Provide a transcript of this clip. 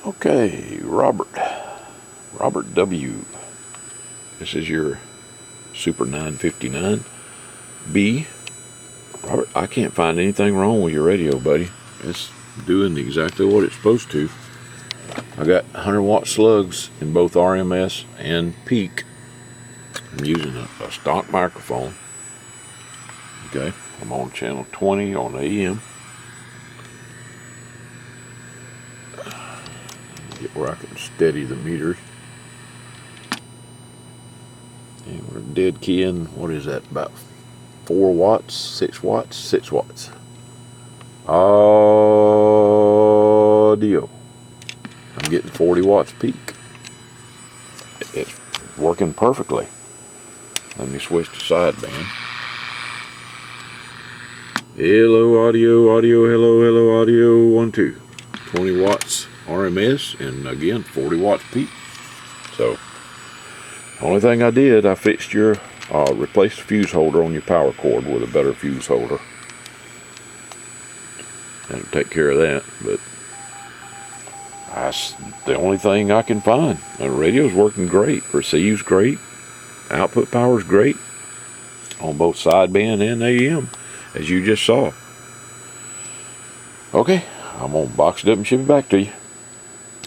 Okay, Robert W. This is your Super 959B. Robert, I can't find anything wrong with your radio, buddy. It's doing exactly what it's supposed to. I got 100-watt slugs in both RMS and peak. I'm using a stock microphone. Okay, I'm on channel 20 on AM. Get where I can steady the meters. And we're dead keying, what is that, about 4 watts, 6 watts, 6 watts. Audio. I'm getting 40 watts peak. It's working perfectly. Let me switch to sideband. Hello audio, hello audio, 1, 2. 20 watts RMS, and again 40 watts peak. So only thing I did, I fixed your replaced the fuse holder on your power cord with a better fuse holder. That'll take care of that, but that's the only thing I can find. The radio's working great, receives great, output power's great on both sideband and AM, as you just saw. Okay, I'm gonna box it up and ship it back to you.